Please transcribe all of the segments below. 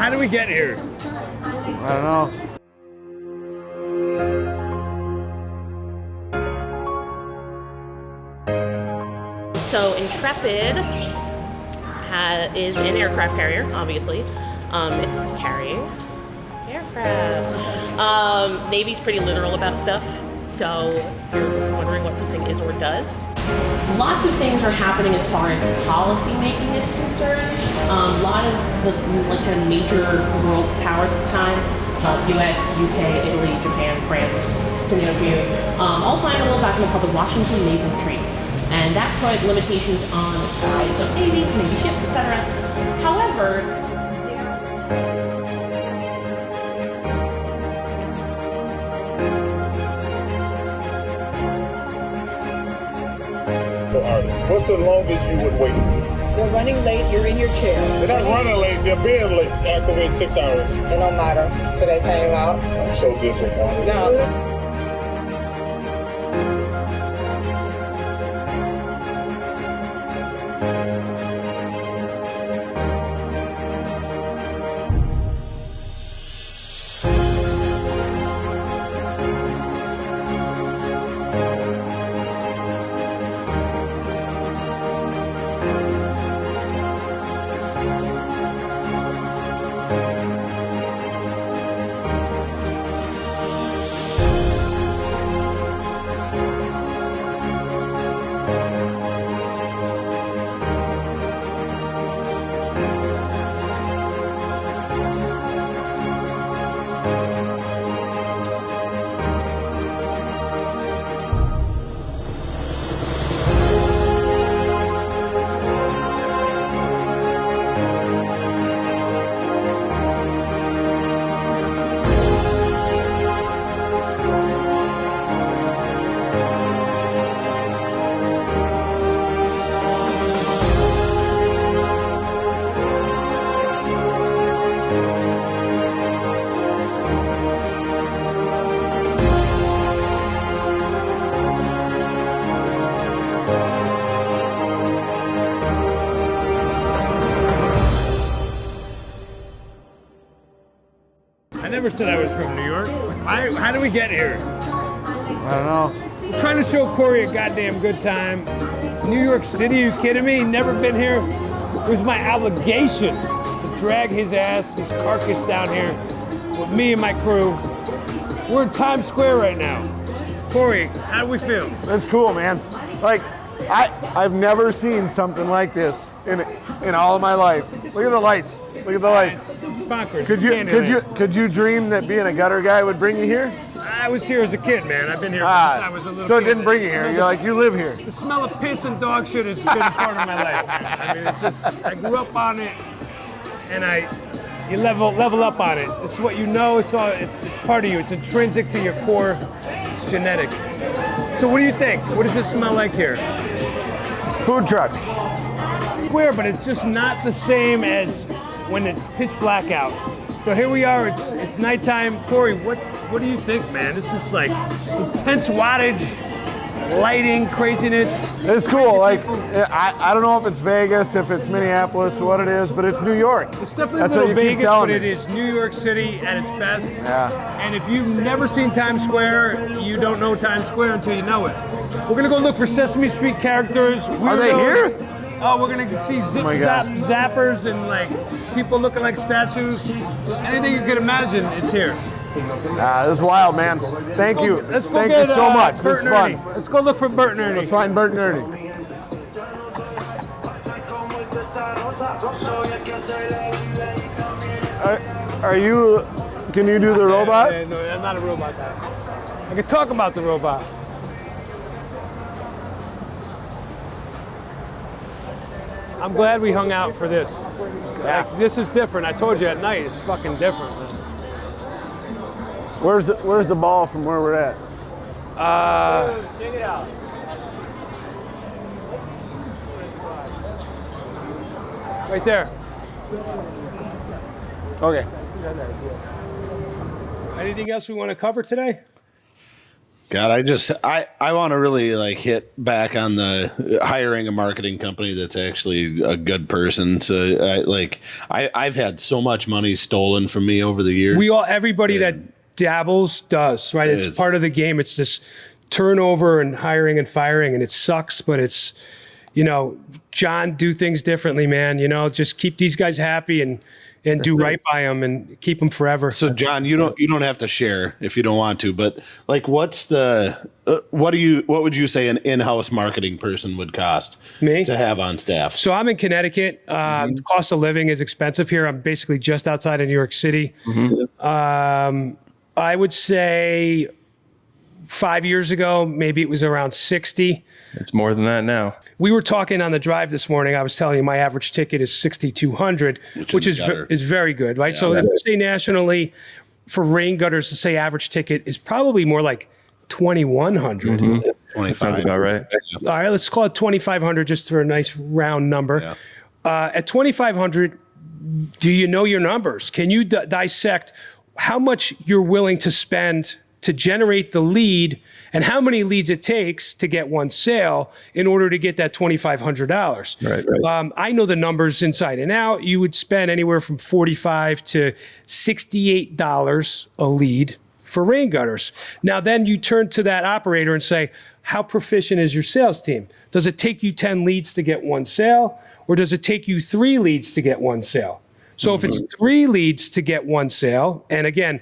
How did we get here? I don't know. So Intrepid is an aircraft carrier, obviously. It's carrying aircraft. Navy's pretty literal about stuff, so if you're wondering what something is or does. Lots of things are happening as far as policy making is concerned. A lot of the kind of major world powers at the time, US, UK, Italy, Japan, France, to name a few, all signed a little document called the Washington Naval Treaty. And that put limitations on the size of navies, Navy ships, etc. However, what's the longest you would wait? They're running late, you're in your chair. They're not running late, they're being late. I could wait 6 hours. It don't matter. So they came out. I'm so disappointed. No. I never said I was from New York. How did we get here? I don't know. I'm trying to show Cory a goddamn good time. New York City, you kidding me? Never been here. It was my obligation to drag his ass, his carcass down here with me and my crew. We're in Times Square right now. Cory, how do we feel? That's cool, man. Like, I've never seen something like this in all of my life. Look at the lights. Look at the lights. It's bonkers. Could you dream that being a gutter guy would bring you here? I was here as a kid, man. I've been here since I was a little kid. So it didn't bring you here. You're like, you live here. The smell of piss and dog shit has been part of my life, man. I mean, it's just, I grew up on it, and you level up on it. This is what you know. It's part of you. It's intrinsic to your core. It's genetic. So what do you think? What does it smell like here? Food trucks. Square, but it's just not the same as when it's pitch black out. So here we are. It's nighttime. Cory, what do you think, man? This is like intense wattage, lighting, craziness. It's cool. Like, I don't know if it's Vegas, if it's Minneapolis, what it is, but it's New York. It's definitely That's a little what you keep Vegas, telling but me. it is New York City at its best. Yeah. And if you've never seen Times Square, you don't know Times Square until you know it. We're gonna go look for Sesame Street characters. Weirdos. Are they here? Oh, we're gonna see zappers and like people looking like statues. Anything you can imagine, it's here. This is wild, man. Thank you. Let's go Thank get you so much. Bert This is and fun. Ernie. Let's go look for Bert and Ernie. Let's find Bert and Ernie. Can you do the robot? No, I'm not a robot guy. I can talk about the robot. I'm glad we hung out for this. Yeah. Like, this is different. I told you at night, it's fucking different. Where's the ball from where we're at? Check it out. Right there. Okay. Anything else we want to cover today? God, I want to really like hit back on the hiring a marketing company that's actually a good person. So I've had so much money stolen from me over the years. Everybody that dabbles does, right? It's part of the game. It's this turnover and hiring and firing, and it sucks, but it's, Jon, do things differently, man. Just keep these guys happy and do right by them and keep them forever. So Jon, you don't have to share if you don't want to, but like, what would you say an in-house marketing person would cost me to have on staff? So I'm in Connecticut. The cost of living is expensive here. I'm basically just outside of New York City. I would say 5 years ago, maybe it was around 60. It's more than that now. We were talking on the drive this morning. I was telling you my average ticket is $6,200, which is very good, right? Yeah, so if we say nationally for rain gutters, to say average ticket is probably more like $2,100. Sounds about right. All right, let's call it $2,500 just for a nice round number. Yeah. At $2,500, do you know your numbers? Can you dissect how much you're willing to spend to generate the lead and how many leads it takes to get one sale in order to get that $2,500. Right. I know the numbers inside and out. You would spend anywhere from $45 to $68 a lead for rain gutters. Now, then you turn to that operator and say, how proficient is your sales team? Does it take you 10 leads to get one sale, or does it take you 3 leads to get one sale? So if it's 3 leads to get one sale, and again,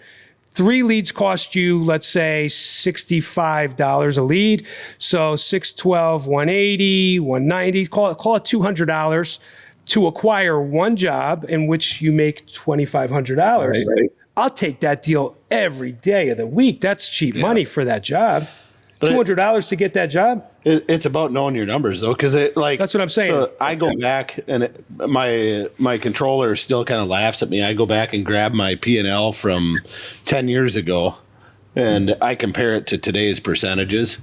3 leads cost you, let's say, $65 a lead. So 612, 180, 190, call it $200 to acquire one job in which you make $2,500. Right. I'll take that deal every day of the week. That's cheap money for that job. But $200 to get that job? It's about knowing your numbers, though, because that's what I'm saying. So I go back, and my controller still kind of laughs at me. I go back and grab my P&L from 10 years ago, and I compare it to today's percentages,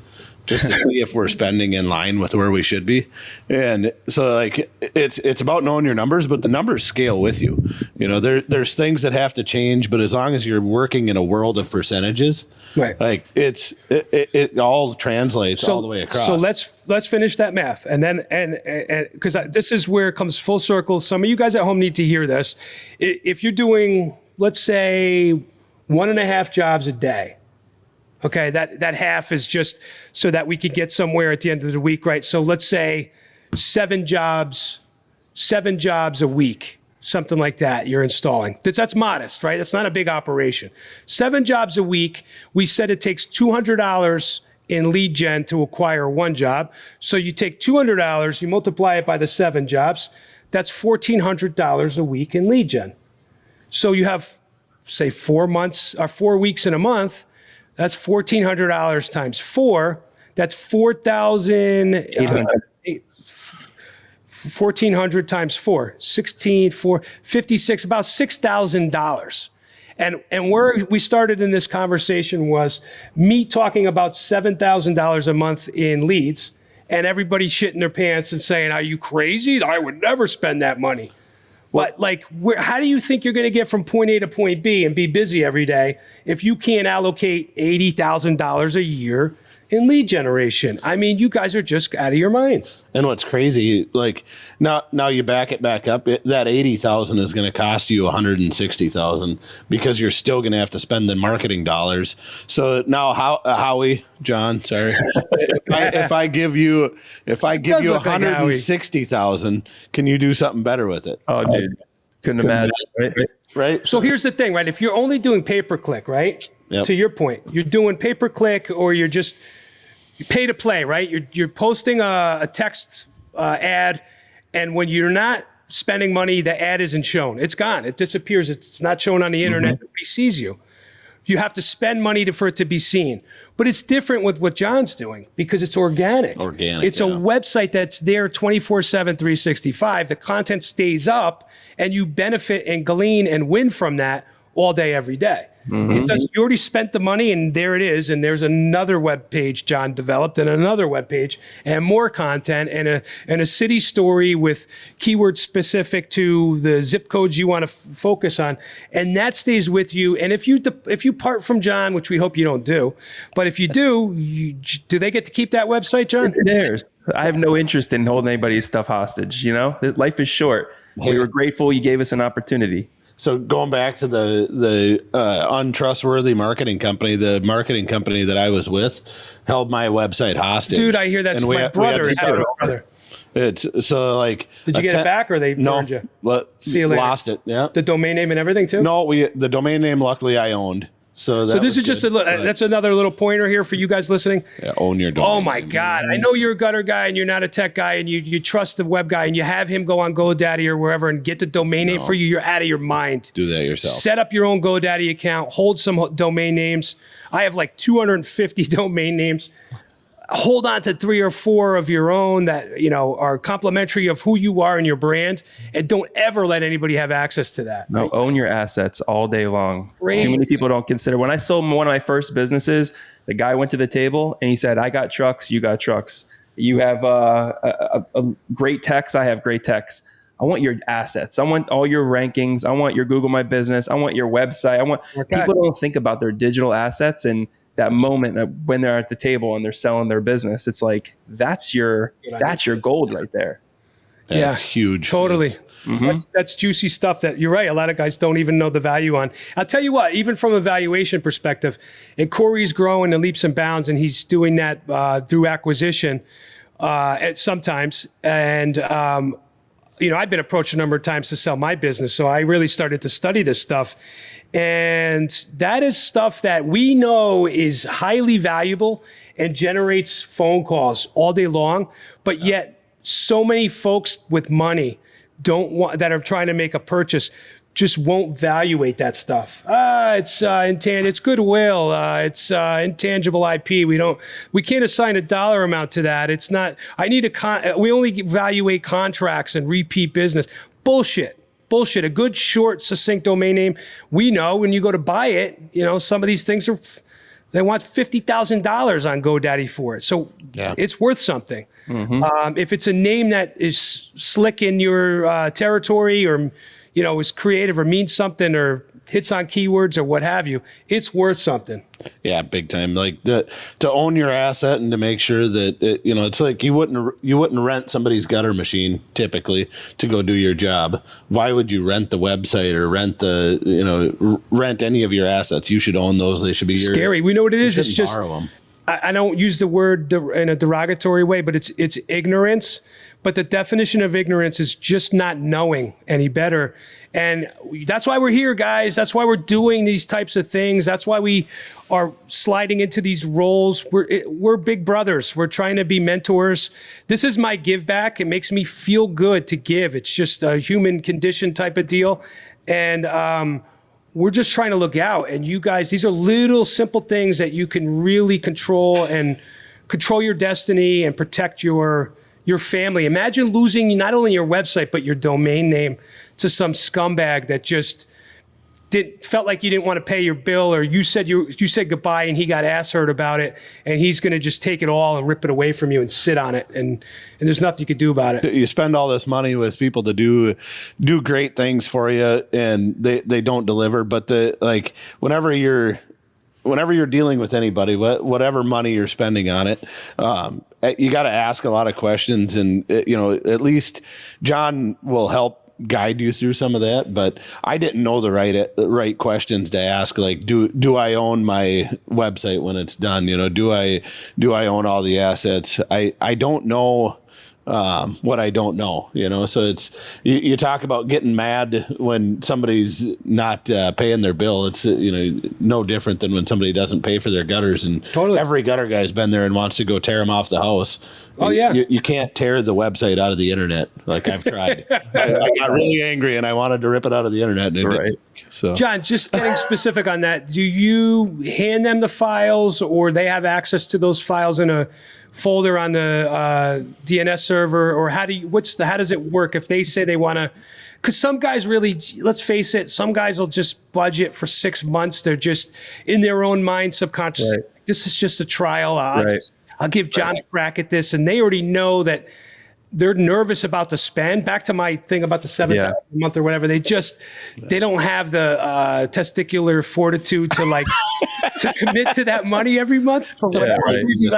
just to see if we're spending in line with where we should be. And so, like, it's about knowing your numbers, but the numbers scale with you. There's things that have to change, but as long as you're working in a world of percentages, right, like it all translates all the way across. So let's finish that math, and then and because this is where it comes full circle. Some of you guys at home need to hear this. If you're doing, let's say, 1.5 jobs a day. Okay, that half is just so that we could get somewhere at the end of the week, right? So let's say 7 jobs a week, something like that you're installing. That's modest, right? That's not a big operation. 7 jobs a week. We said it takes $200 in lead gen to acquire one job. So you take $200, you multiply it by the 7 jobs. That's $1,400 a week in lead gen. So you have, say, 4 months or 4 weeks in a month. That's $1,400 times 4. That's 1,400 times 4, 56, about $6,000. And where we started in this conversation was me talking about $7,000 a month in leads, and everybody shitting their pants and saying, "Are you crazy? I would never spend that money." But how do you think you're going to get from point A to point B and be busy every day if you can't allocate $80,000 a year in lead generation? I mean, you guys are just out of your minds. And what's crazy, like now you back it back up. That $80,000 is going to cost you $160,000 because you're still going to have to spend the marketing dollars. So now, Howie, Jon, sorry, if I give you $160,000, can you do something better with it? Oh, dude, couldn't imagine. Right. So here's the thing, right? If you're only doing pay-per-click, right? Yep. To your point, you're doing pay-per-click, or you're just pay to play, right? You're posting a text ad, and when you're not spending money, the ad isn't shown. It's gone. It disappears. It's not shown on the internet. Nobody sees you. You have to spend money for it to be seen. But it's different with what Jon's doing because it's organic. It's a website that's there 24/7, 365. The content stays up, and you benefit and glean and win from that all day, every day. It does. You already spent the money, and there it is. And there's another web page John developed, and another web page, and more content, and a city story with keywords specific to the zip codes you want to focus on, and that stays with you. And if you part from John, which we hope you don't do, but if you do, do they get to keep that website, John? It's theirs. I have no interest in holding anybody's stuff hostage. You know, life is short. We were grateful you gave us an opportunity. So going back to the untrustworthy marketing company, the marketing company that I was with held my website hostage. Dude, I hear that's my brother. It's so like. Did you get it back, or they burned you? See you later. Lost it. Yeah. The domain name and everything too. No, the domain name. Luckily, I owned. So this is just that's another little pointer here for you guys listening. Yeah, own your domain. Oh my God. I know you're a gutter guy and you're not a tech guy, and you trust the web guy, and you have him go on GoDaddy or wherever and get the domain name for you. You're out of your mind. Do that yourself. Set up your own GoDaddy account. Hold some domain names. I have like 250 domain names. Hold on to 3 or 4 of your own that are complimentary of who you are and your brand, and don't ever let anybody have access to that. No, own your assets all day long. Crazy. Too many people don't consider. When I sold one of my first businesses, the guy went to the table and he said, "I got trucks, you got trucks. You have a great techs, I have great techs. I want your assets. I want all your rankings. I want your Google My Business. I want your website. People don't think about their digital assets, and that moment when they're at the table and they're selling their business, it's like that's your gold right there. Yeah, it's huge. Totally. That's juicy stuff that you're right. A lot of guys don't even know the value on. I'll tell you what, even from a valuation perspective, and Cory's growing in leaps and bounds, and he's doing that through acquisition sometimes. And I've been approached a number of times to sell my business, so I really started to study this stuff. And that is stuff that we know is highly valuable and generates phone calls all day long. But yet so many folks with money that are trying to make a purchase just won't evaluate that stuff. It's goodwill. It's intangible IP. We can't assign a dollar amount to that. It's not, we only evaluate contracts and repeat business. Bullshit. A good, short, succinct domain name. We know when you go to buy it, some of these things they want $50,000 on GoDaddy for it. So it's worth something. If it's a name that is slick in your territory, or is creative or means something or hits on keywords or what have you, it's worth something. Yeah, big time. Like to own your asset and to make sure that it's like you wouldn't rent somebody's gutter machine typically to go do your job. Why would you rent the website or rent any of your assets? You should own those. They should be yours. Scary. We know what it is. It's just borrow them. I don't use the word in a derogatory way, but it's ignorance. But the definition of ignorance is just not knowing any better. And that's why we're here, guys. That's why we're doing these types of things. That's why we are sliding into these roles. We're big brothers. We're trying to be mentors. This is my give back. It makes me feel good to give. It's just a human condition type of deal. And we're just trying to look out. And you guys, these are little simple things that you can really control your destiny and protect your family. Imagine losing not only your website, but your domain name to some scumbag that just felt like you didn't want to pay your bill, or you said goodbye and he got ass hurt about it, and he's going to just take it all and rip it away from you and sit on it, and there's nothing you could do about it. You spend all this money with people to do great things for you, and they don't deliver. But whenever you're dealing with anybody, whatever money you're spending on it, you got to ask a lot of questions, and at least John will help guide you through some of that. But I didn't know the right questions to ask. Like, do I own my website when it's done? Do I own all the assets? I don't know. What I don't know, so it's, you talk about getting mad when somebody's not paying their bill. It's, no different than when somebody doesn't pay for their gutters, and totally. Every gutter guy's been there and wants to go tear them off the house. Oh yeah. You can't tear the website out of the internet. Like I've tried. I got really angry and I wanted to rip it out of the internet. And right. So John, just getting specific on that, do you hand them the files or they have access to those files in a folder on the DNS server, or how does it work if they say they want to? Because some guys really, let's face it, some guys will just budget for 6 months. They're just in their own mind subconsciously. Right. This is just a trial. Right. I'll give John a crack at this, and they already know that they're nervous about the spend. Back to my thing about the $7,000 a month or whatever. They don't have the testicular fortitude to to commit to that money every month for whatever reason.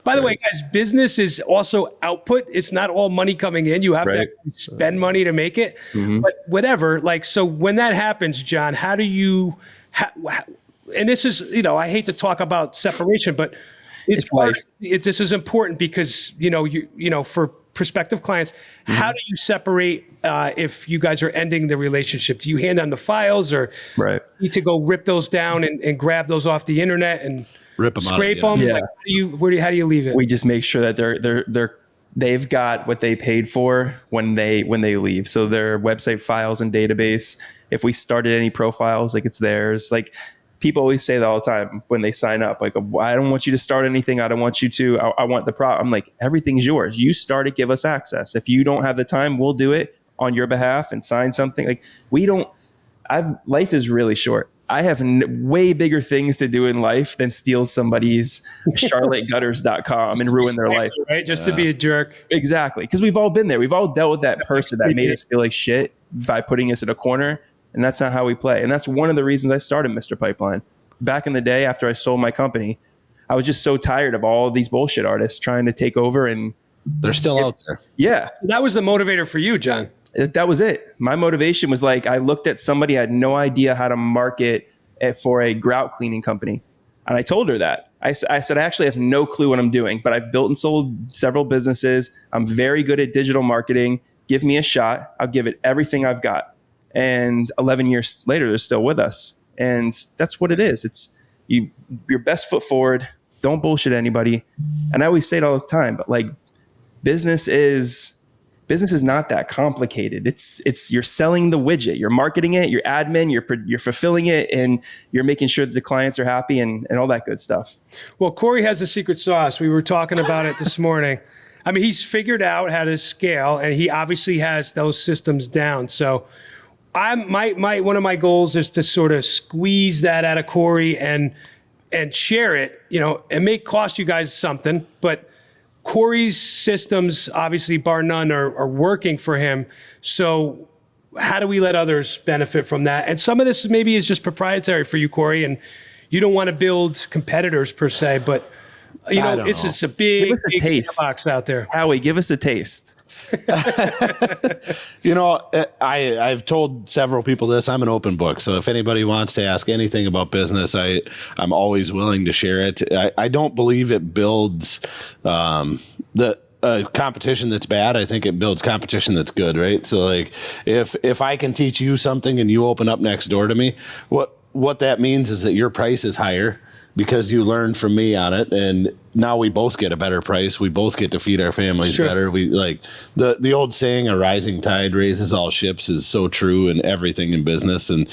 By the way, guys, business is also output. It's not all money coming in. You have to spend money to make it. Mm-hmm. But whatever. So when that happens, John, how do you? And this is, I hate to talk about separation, but it's life. This is important because for prospective clients, how do you separate if you guys are ending the relationship? Do you hand on the files, or need to go rip those down and grab those off the internet and rip them scrape out? them? Yeah. How do you leave it? We just make sure that they've got what they paid for when they leave. So their website files and database. If we started any profiles, it's theirs. People always say that all the time when they sign up, I don't want you to start anything. I don't want you to, I want the I'm everything's yours. You start it, give us access. If you don't have the time, we'll do it on your behalf and sign something. Life is really short. I have way bigger things to do in life than steal somebody's charlottegutters.com and ruin their life. Right? Just to be a jerk. Exactly. Because we've all been there. We've all dealt with that person that made us feel like shit by putting us in a corner. And that's not how we play. And that's one of the reasons I started Mr. Pipeline. Back in the day, after I sold my company, I was just so tired of all of these bullshit artists trying to take over, and they're still out there. Yeah. So that was the motivator for you, John. That was it. My motivation was I looked at somebody, I had no idea how to market it for a grout cleaning company. And I told her that. I said, I actually have no clue what I'm doing, but I've built and sold several businesses. I'm very good at digital marketing. Give me a shot. I'll give it everything I've got. And 11 years later, they're still with us. And that's what it is. It's your best foot forward. Don't bullshit anybody. And I always say it all the time, but business is not that complicated. It's you're selling the widget, you're marketing it, you're admin, you're fulfilling it, and you're making sure that the clients are happy and all that good stuff. Well, Cory has the secret sauce. We were talking about it this morning. I mean, he's figured out how to scale, and he obviously has those systems down. So one of my goals is to sort of squeeze that out of Cory and share it. It may cost you guys something, but Cory's systems, obviously, bar none, are working for him. So how do we let others benefit from that? And some of this maybe is just proprietary for you, Cory, and you don't want to build competitors per se, but it's a big taste box out there. Howie, give us a taste. I've told several people this. I'm an open book, so if anybody wants to ask anything about business, I'm always willing to share it. I don't believe it builds the competition that's bad. I think it builds competition that's good, right? So if I can teach you something and you open up next door to me, what that means is that your price is higher because you learned from me on it, and now we both get a better price. We both get to feed our families better. We the old saying, "A rising tide raises all ships," is so true in everything in business. And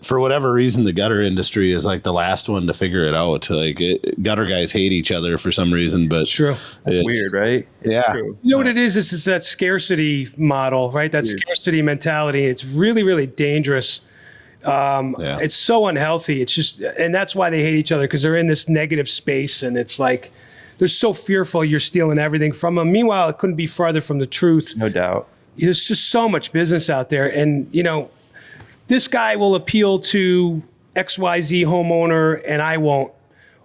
for whatever reason, the gutter industry is the last one to figure it out. Gutter guys hate each other for some reason, but true. That's weird, right? It's true. You know what it is? It's that scarcity model, right? That scarcity mentality. It's really, really dangerous. It's so unhealthy. It's just, and that's why they hate each other, because they're in this negative space, and it's they're so fearful you're stealing everything from them. Meanwhile, it couldn't be farther from the truth. No doubt. There's just so much business out there, and this guy will appeal to XYZ homeowner, and I won't,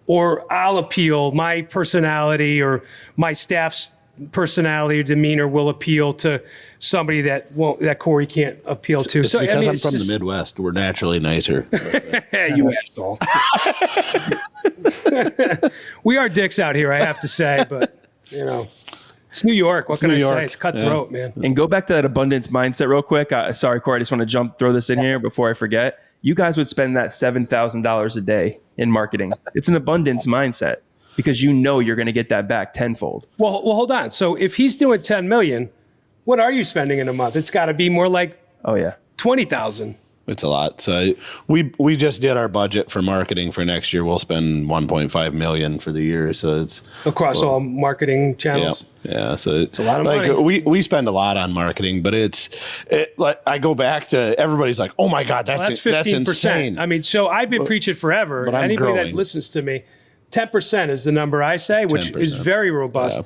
or I'll appeal. My personality or my staff's personality or demeanor will appeal to somebody that Cory can't appeal to. It's because I'm from the Midwest. We're naturally nicer. You asshole. We are dicks out here, I have to say, but it's New York. What can I say? It's cutthroat, man. And go back to that abundance mindset real quick. Sorry, Cory, I just want to throw this in here before I forget. You guys would spend that $7,000 a day in marketing. It's an abundance mindset, because you're going to get that back tenfold. Well, hold on. So if he's doing 10 million, what are you spending in a month? It's got to be more like 20,000. It's a lot. So we just did our budget for marketing for next year. We'll spend 1.5 million for the year. So it's across all marketing channels. Yeah. So it's a lot of like money. we spend a lot on marketing, but like I go back to everybody's like, oh my God, that's 15%. insane. I mean, so I've been preaching forever. But I'm Anybody that growing. listens to me, 10% is the number I say, which is 10%. very robust. Yeah.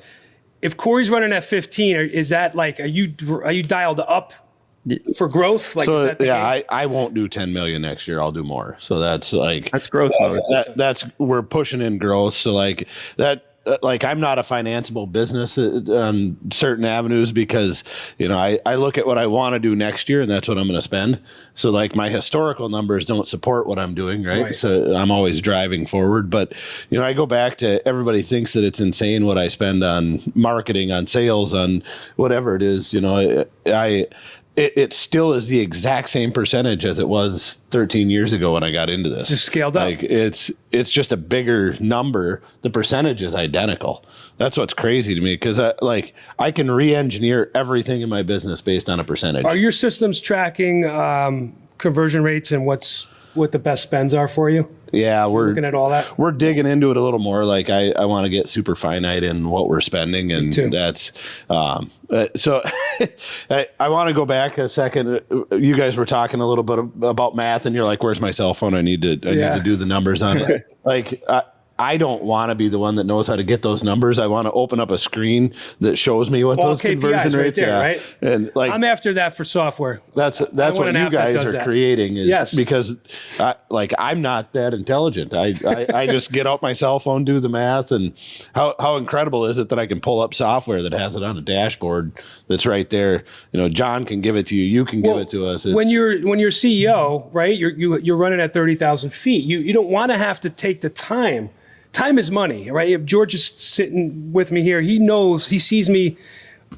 If Cory's running at 15, is that like, are you dialed up for growth? Like, is that the game? I won't do 10 million next year. I'll do more. So that's growth mode. That's we're pushing in growth. So like that. Like I'm not a financeable business on certain avenues because, I look at what I want to do next year and that's what I'm going to spend. So like my historical numbers don't support what I'm doing. Right. So I'm always driving forward. But, I go back to everybody thinks that it's insane what I spend on marketing, on sales, on whatever it is, it still is the exact same percentage as it was 13 years ago when I got into this. Just scaled up. Like it's just a bigger number. The percentage is identical. That's what's crazy to me because I can re-engineer everything in my business based on a percentage. Are your systems tracking conversion rates and what the best spends are for you? Yeah, we're looking at all that. We're digging into it a little more. Like I want to get super finite in what we're spending, and that's so. I want to go back a second. You guys were talking a little bit about math, and you're like, "Where's my cell phone? I need to do the numbers on it." Like. I don't want to be the one that knows how to get those numbers. I want to open up a screen that shows me what those KPIs conversion rates there, are. Right? And like I'm after that for software. That's what you guys are creating is because I'm not that intelligent. I just get out my cell phone, do the math, and how incredible is it that I can pull up software that has it on a dashboard that's right there. John can give it to you. You can give it to us. When you're CEO, right? You're running at 30,000 feet. You don't want to have to take the time. Time is money, right? If George is sitting with me here, he knows, he sees me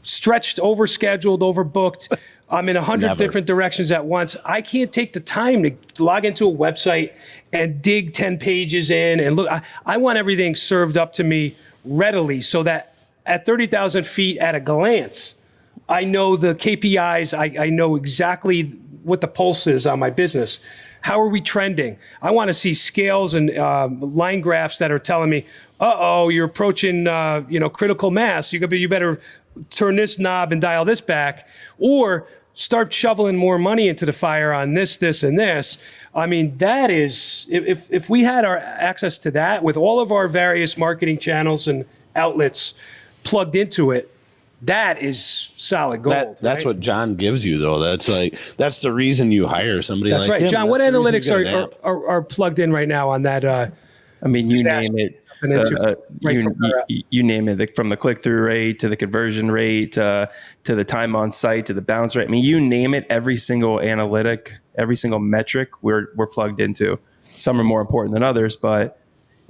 stretched, overscheduled, overbooked. I'm in 100 different directions at once. I can't take the time to log into a website and dig 10 pages in and look. I want everything served up to me readily so that at 30,000 feet at a glance, I know the KPIs. I know exactly what the pulse is on my business. How are we trending? I want to see scales and line graphs that are telling me, you're approaching critical mass. You better turn this knob and dial this back, or start shoveling more money into the fire on this, and this. I mean, that is, if we had our access to that with all of our various marketing channels and outlets plugged into it, that is solid gold. That's what John gives you, though. That's the reason you hire somebody. That's like right, him. John. What analytics are plugged in right now on that? I mean, you name it. You name it, from the click-through rate to the conversion rate to the time on site to the bounce rate. I mean, you name it. Every single analytic, every single metric, we're plugged into. Some are more important than others, but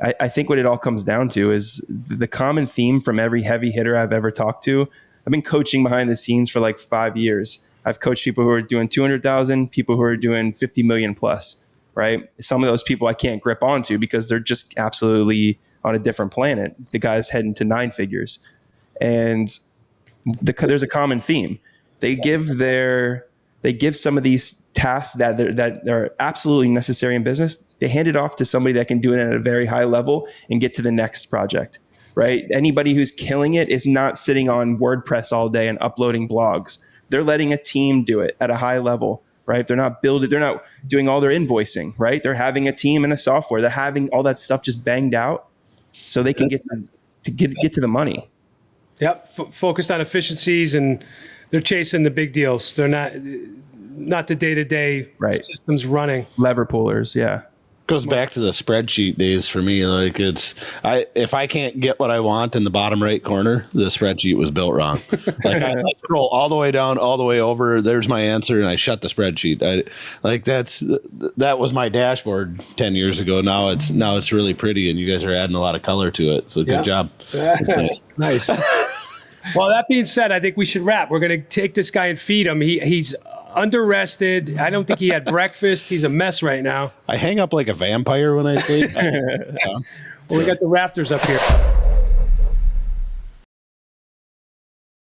I think what it all comes down to is the common theme from every heavy hitter I've ever talked to. I've been coaching behind the scenes for like 5 years. I've coached people who are doing 200,000, people who are doing 50 million plus, right? Some of those people I can't grip onto because they're just absolutely on a different planet. The guy's heading to 9 figures. And there's a common theme. They give some of these tasks that are absolutely necessary in business. They hand it off to somebody that can do it at a very high level and get to the next project, right? Anybody who's killing it is not sitting on WordPress all day and uploading blogs. They're letting a team do it at a high level, right? They're not doing all their invoicing, right? They're having a team and a software. They're having all that stuff just banged out so they can get to the money. Yep, focused on efficiencies, and they're chasing the big deals. They're not the day-to-day systems running. Lever pullers, yeah. Goes back to the spreadsheet days for me. Like if I can't get what I want in the bottom right corner, the spreadsheet was built wrong. Like I scroll all the way down, all the way over. There's my answer, and I shut the spreadsheet. That was my dashboard 10 years ago. Now it's really pretty, and you guys are adding a lot of color to it. So good job. Nice. Well, that being said, I think we should wrap. We're going to take this guy and feed him. He's under-rested. I don't think he had breakfast. He's a mess right now. I hang up like a vampire when I sleep. Well, we got the rafters up here.